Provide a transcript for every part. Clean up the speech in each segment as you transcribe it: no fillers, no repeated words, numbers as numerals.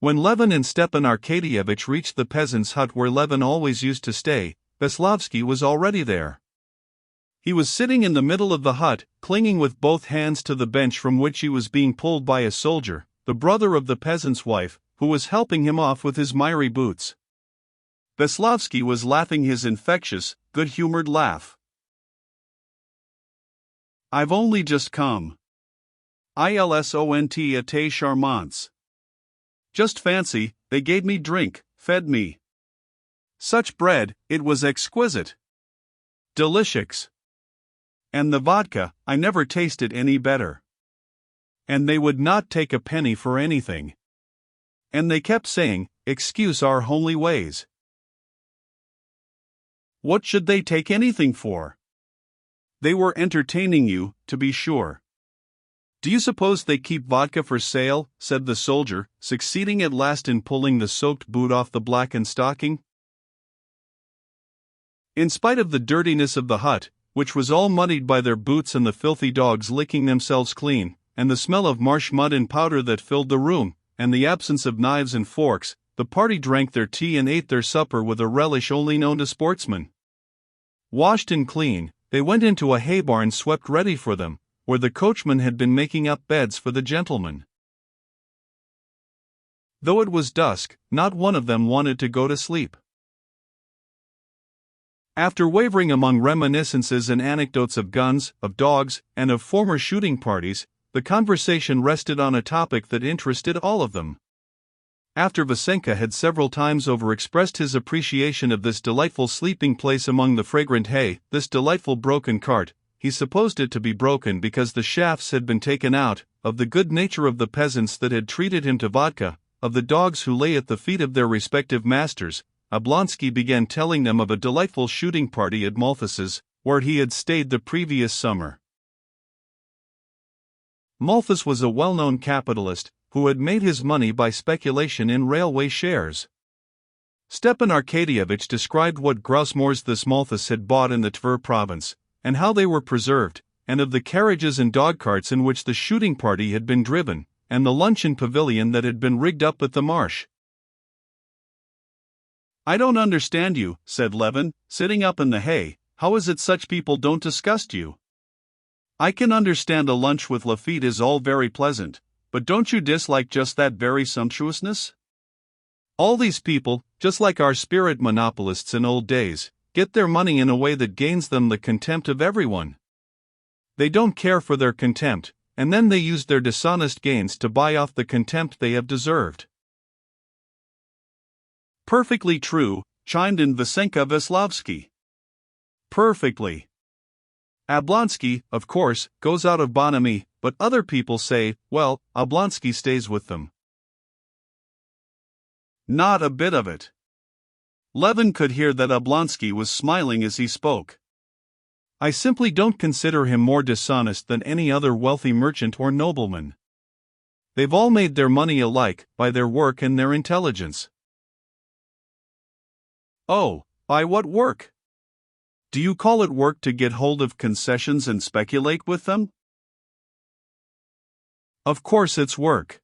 When Levin and Stepan Arkadyevitch reached the peasant's hut where Levin always used to stay, Veslovsky was already there. He was sitting in the middle of the hut, clinging with both hands to the bench from which he was being pulled by a soldier, the brother of the peasant's wife, who was helping him off with his miry boots. Veslovsky was laughing his infectious, good-humored laugh. "I've only just come. Ils ont été charmants. Just fancy, they gave me drink, fed me. Such bread, it was exquisite. Delicious. And the vodka, I never tasted any better. And they would not take a penny for anything. And they kept saying, 'Excuse our homely ways.' What should they take anything for? They were entertaining you, to be sure." "Do you suppose they keep vodka for sale?" said the soldier, succeeding at last in pulling the soaked boot off the blackened stocking. In spite of the dirtiness of the hut, which was all muddied by their boots and the filthy dogs licking themselves clean, and the smell of marsh mud and powder that filled the room, and the absence of knives and forks, the party drank their tea and ate their supper with a relish only known to sportsmen. Washed and clean, they went into a hay barn swept ready for them, where the coachman had been making up beds for the gentlemen. Though it was dusk, not one of them wanted to go to sleep. After wavering among reminiscences and anecdotes of guns, of dogs, and of former shooting parties, the conversation rested on a topic that interested all of them. After Vasenka had several times over expressed his appreciation of this delightful sleeping place among the fragrant hay, this delightful broken cart, he supposed it to be broken because the shafts had been taken out, of the good nature of the peasants that had treated him to vodka, of the dogs who lay at the feet of their respective masters, Oblonsky began telling them of a delightful shooting party at Malthus's, where he had stayed the previous summer. Malthus was a well-known capitalist, who had made his money by speculation in railway shares. Stepan Arkadyevitch described what grouse-moors this Malthus had bought in the Tver province, and how they were preserved, and of the carriages and dog-carts in which the shooting party had been driven, and the luncheon pavilion that had been rigged up at the marsh. "I don't understand you," said Levin, sitting up in the hay. "How is it such people don't disgust you? I can understand a lunch with Lafitte is all very pleasant, but don't you dislike just that very sumptuousness? All these people, just like our spirit monopolists in old days, get their money in a way that gains them the contempt of everyone. They don't care for their contempt, and then they use their dishonest gains to buy off the contempt they have deserved." "Perfectly true," chimed in Vasenka Veslovsky. "Perfectly. Oblonsky, of course, goes out of bonhomie, but other people say, well, Oblonsky stays with them." "Not a bit of it." Levin could hear that Oblonsky was smiling as he spoke. "I simply don't consider him more dishonest than any other wealthy merchant or nobleman. They've all made their money alike, by their work and their intelligence." "Oh, by what work? Do you call it work to get hold of concessions and speculate with them?" "Of course it's work.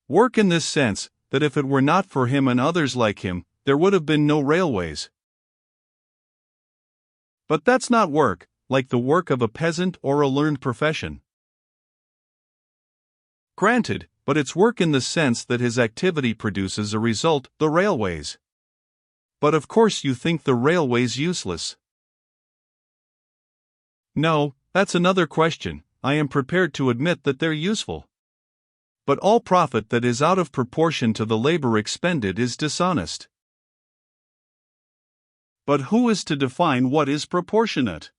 Work in this sense, that if it were not for him and others like him, there would have been no railways. But that's not work, like the work of a peasant or a learned profession." "Granted, but it's work in the sense that his activity produces a result, the railways. But of course you think the railways useless." "No, that's another question. I am prepared to admit that they're useful. But all profit that is out of proportion to the labor expended is dishonest." "But who is to define what is proportionate?"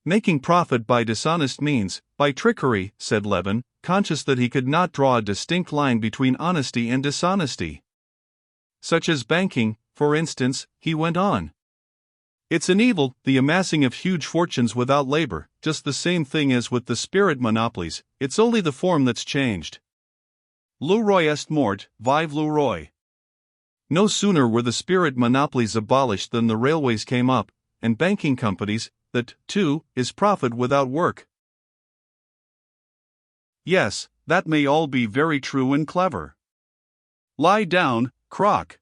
"Making profit by dishonest means, by trickery," said Levin, conscious that he could not draw a distinct line between honesty and dishonesty. "Such as banking, for instance," he went on. "It's an evil, the amassing of huge fortunes without labor, just the same thing as with the spirit monopolies, it's only the form that's changed. Le roi est mort, vive le roi." No sooner were the spirit monopolies abolished than the railways came up, and banking companies. That, too, is profit without work. Yes, that may all be very true and clever. Lie down, Croc.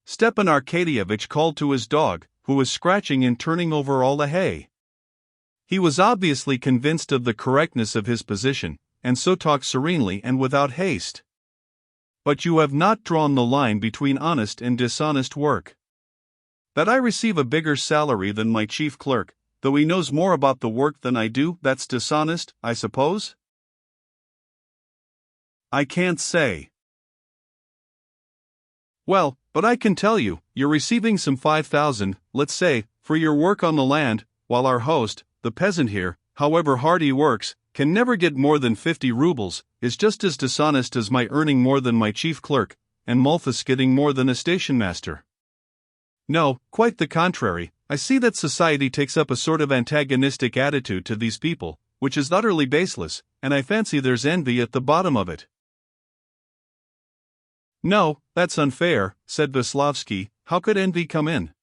Stepan Arkadyevitch called to his dog, who was scratching and turning over all the hay. He was obviously convinced of the correctness of his position, and so talked serenely and without haste. But you have not drawn the line between honest and dishonest work. That I receive a bigger salary than my chief clerk, though he knows more about the work than I do, that's dishonest, I suppose? I can't say. Well, but I can tell you, you're receiving some 5,000, let's say, for your work on the land, while our host, the peasant here, however hard he works, can never get more than 50 rubles, is just as dishonest as my earning more than my chief clerk, and Malthus getting more than a station master. No, quite the contrary. I see that society takes up a sort of antagonistic attitude to these people, which is utterly baseless, and I fancy there's envy at the bottom of it. No, that's unfair, said Veslovsky. How could envy come in?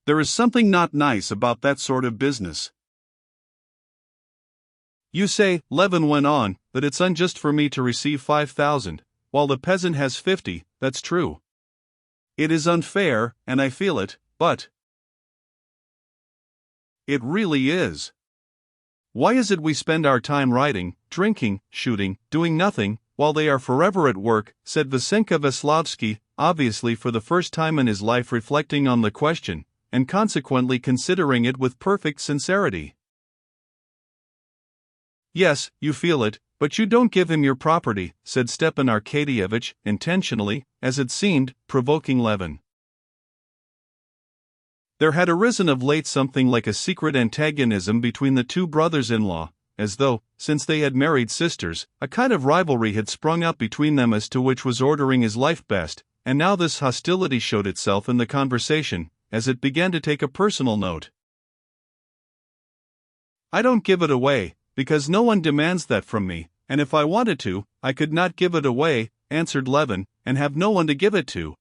There is something not nice about that sort of business. You say, Levin went on, that it's unjust for me to receive 5,000, while the peasant has 50, that's true. It is unfair, and I feel it, but it really is. Why is it we spend our time riding, drinking, shooting, doing nothing, while they are forever at work, said Vasenka Veslovsky, obviously for the first time in his life reflecting on the question, and consequently considering it with perfect sincerity. Yes, you feel it, but you don't give him your property, said Stepan Arkadyevitch, intentionally, as it seemed, provoking Levin. There had arisen of late something like a secret antagonism between the two brothers-in-law, as though, since they had married sisters, a kind of rivalry had sprung up between them as to which was ordering his life best, and now this hostility showed itself in the conversation, as it began to take a personal note. I don't give it away, because no one demands that from me, and if I wanted to, I could not give it away, answered Levin, and have no one to give it to.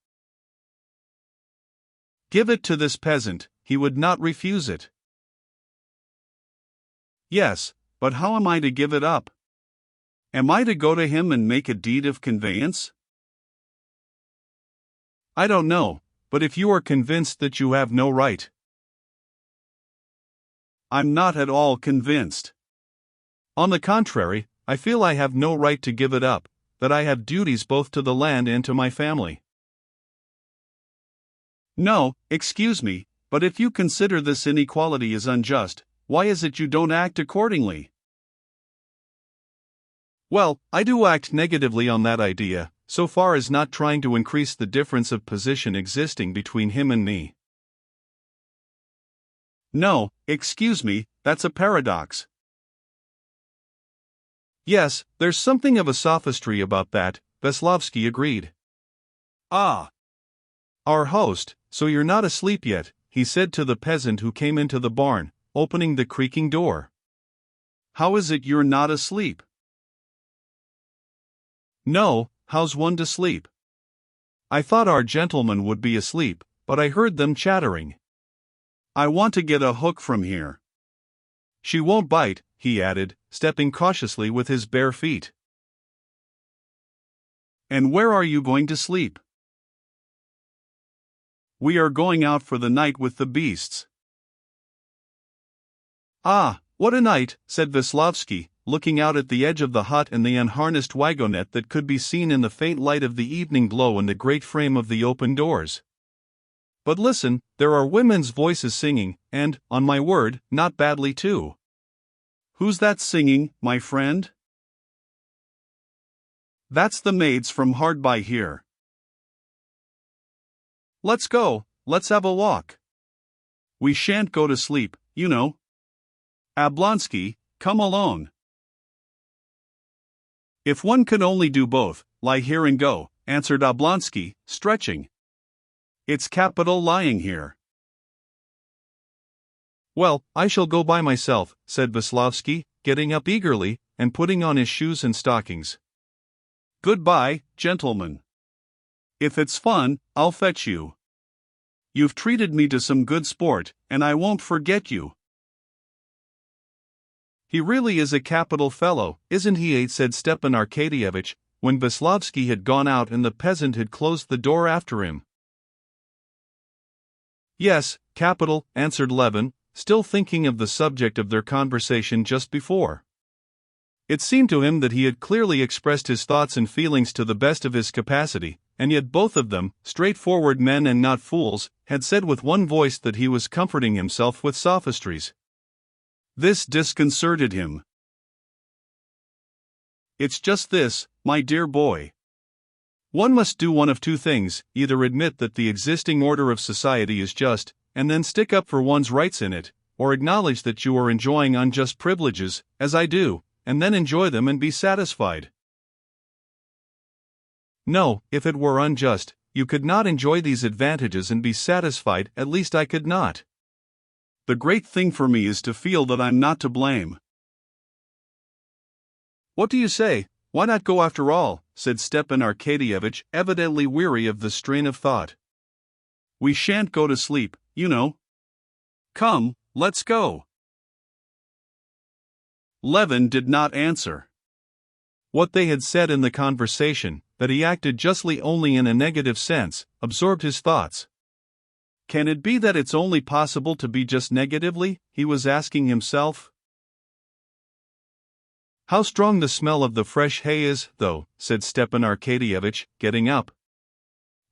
Give it to this peasant, he would not refuse it. Yes, but how am I to give it up? Am I to go to him and make a deed of conveyance? I don't know, but if you are convinced that you have no right. I'm not at all convinced. On the contrary, I feel I have no right to give it up, that I have duties both to the land and to my family. No, excuse me, but if you consider this inequality as unjust, why is it you don't act accordingly? Well, I do act negatively on that idea, so far as not trying to increase the difference of position existing between him and me. No, excuse me, that's a paradox. Yes, there's something of a sophistry about that, Veslovsky agreed. Ah! Our host, so you're not asleep yet, he said to the peasant who came into the barn, opening the creaking door. How is it you're not asleep? No, how's one to sleep? I thought our gentlemen would be asleep, but I heard them chattering. I want to get a hook from here. She won't bite, he added, stepping cautiously with his bare feet. And where are you going to sleep? We are going out for the night with the beasts. Ah, what a night, said Veslovsky, looking out at the edge of the hut and the unharnessed wagonette that could be seen in the faint light of the evening glow in the great frame of the open doors. But listen, there are women's voices singing, and, on my word, not badly too. Who's that singing, my friend? That's the maids from hard by here. Let's go, let's have a walk. We shan't go to sleep, you know. Oblonsky, come along. If one could only do both, lie here and go, answered Oblonsky, stretching. It's capital lying here. Well, I shall go by myself, said Veslovsky, getting up eagerly, and putting on his shoes and stockings. Goodbye, gentlemen. If it's fun, I'll fetch you. You've treated me to some good sport, and I won't forget you. "He really is a capital fellow, isn't he?" said Stepan Arkadyevitch, when Veslovsky had gone out and the peasant had closed the door after him. "Yes, capital," answered Levin, still thinking of the subject of their conversation just before. It seemed to him that he had clearly expressed his thoughts and feelings to the best of his capacity, and yet both of them, straightforward men and not fools, had said with one voice that he was comforting himself with sophistries. This disconcerted him. "It's just this, my dear boy. One must do one of two things: either admit that the existing order of society is just, and then stick up for one's rights in it, or acknowledge that you are enjoying unjust privileges, as I do, and then enjoy them and be satisfied. No, if it were unjust, you could not enjoy these advantages and be satisfied, at least I could not. The great thing for me is to feel that I'm not to blame." "What do you say? Why not go after all?" said Stepan Arkadyevitch, evidently weary of the strain of thought. "We shan't go to sleep, you know. Come, let's go." Levin did not answer. What they had said in the conversation, that he acted justly only in a negative sense, absorbed his thoughts. Can it be that it's only possible to be just negatively, he was asking himself. "How strong the smell of the fresh hay is, though," said Stepan Arkadyevitch, getting up.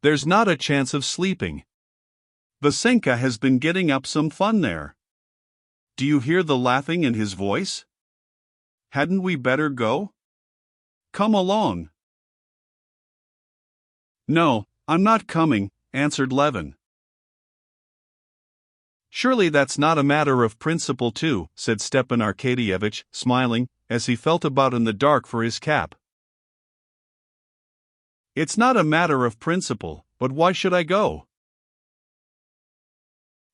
"There's not a chance of sleeping. Vasenka has been getting up some fun there. Do you hear the laughing in his voice? Hadn't we better go? Come along." "No, I'm not coming," answered Levin. "Surely that's not a matter of principle too," said Stepan Arkadyevitch, smiling, as he felt about in the dark for his cap. "It's not a matter of principle, but why should I go?"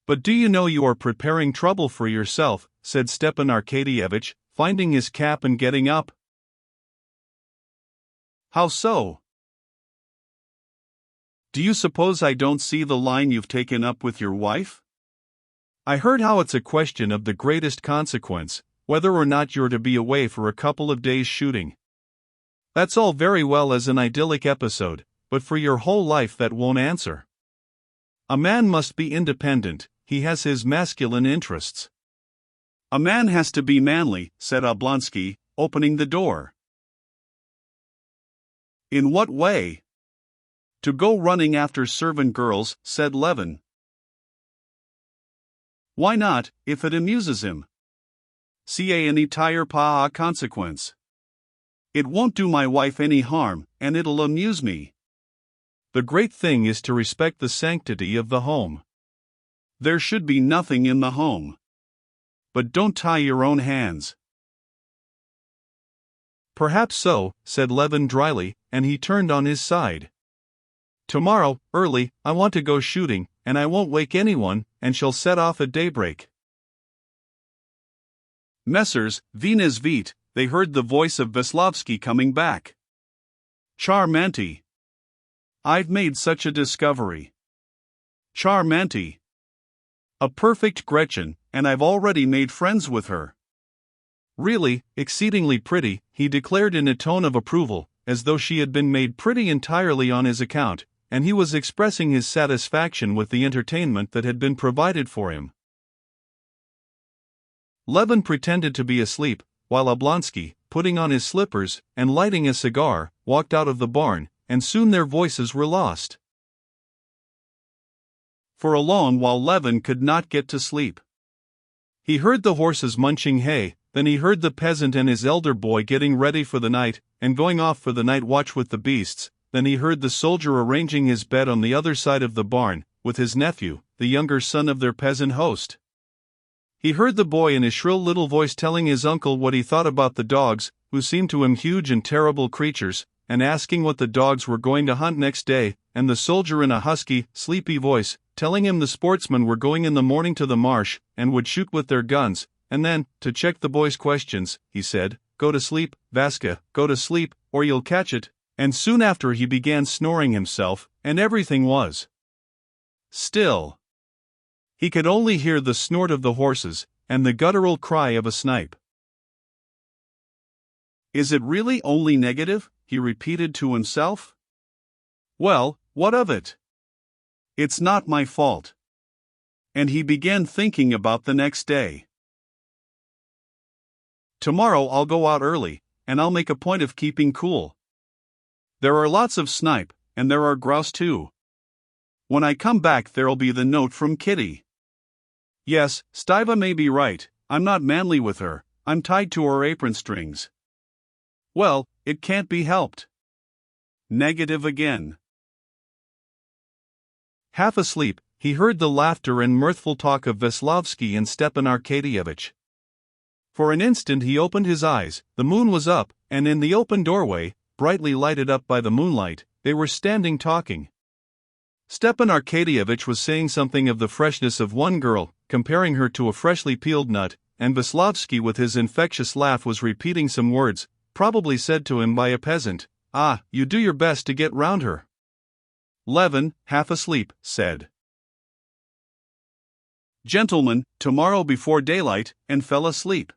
"But do you know you are preparing trouble for yourself," said Stepan Arkadyevitch, finding his cap and getting up. "How so?" "Do you suppose I don't see the line you've taken up with your wife? I heard how it's a question of the greatest consequence, whether or not you're to be away for a couple of days shooting. That's all very well as an idyllic episode, but for your whole life that won't answer. A man must be independent, he has his masculine interests." "A man has to be manly," said Oblonsky, opening the door. "In what way?" "To go running after servant girls," said Levin. "Why not, if it amuses him? C'est an entire pas à consequence. It won't do my wife any harm, and it'll amuse me. The great thing is to respect the sanctity of the home. There should be nothing in the home. But don't tie your own hands." "Perhaps so," said Levin dryly, and he turned on his side. "Tomorrow, early, I want to go shooting, and I won't wake anyone, and shall set off at daybreak." Messrs. Venus Vite, they heard the voice of Veslovsky coming back. "Charmanti. I've made such a discovery. Charmanti. A perfect Gretchen, and I've already made friends with her. Really, exceedingly pretty," he declared in a tone of approval, as though she had been made pretty entirely on his account, and he was expressing his satisfaction with the entertainment that had been provided for him. Levin pretended to be asleep, while Oblonsky, putting on his slippers and lighting a cigar, walked out of the barn, and soon their voices were lost. For a long while Levin could not get to sleep. He heard the horses munching hay, then he heard the peasant and his elder boy getting ready for the night, and going off for the night watch with the beasts, then he heard the soldier arranging his bed on the other side of the barn, with his nephew, the younger son of their peasant host. He heard the boy in his shrill little voice telling his uncle what he thought about the dogs, who seemed to him huge and terrible creatures, and asking what the dogs were going to hunt next day, and the soldier in a husky, sleepy voice, telling him the sportsmen were going in the morning to the marsh, and would shoot with their guns, and then, to check the boy's questions, he said, "Go to sleep, Vaska, go to sleep, or you'll catch it," and soon after he began snoring himself, and everything was still. He could only hear the snort of the horses, and the guttural cry of a snipe. Is it really only negative? He repeated to himself. Well, what of it? It's not my fault. And he began thinking about the next day. Tomorrow I'll go out early, and I'll make a point of keeping cool. There are lots of snipe, and there are grouse too. When I come back there'll be the note from Kitty. Yes, Stiva may be right, I'm not manly with her, I'm tied to her apron strings. Well, it can't be helped. Negative again. Half asleep, he heard the laughter and mirthful talk of Veslovsky and Stepan Arkadyevitch. For an instant he opened his eyes, the moon was up, and in the open doorway, brightly lighted up by the moonlight, they were standing talking. Stepan Arkadyevitch was saying something of the freshness of one girl, comparing her to a freshly peeled nut, and Veslovsky with his infectious laugh was repeating some words, probably said to him by a peasant. Ah, you do your best to get round her. Levin, half asleep, said. Gentlemen, tomorrow before daylight, and fell asleep.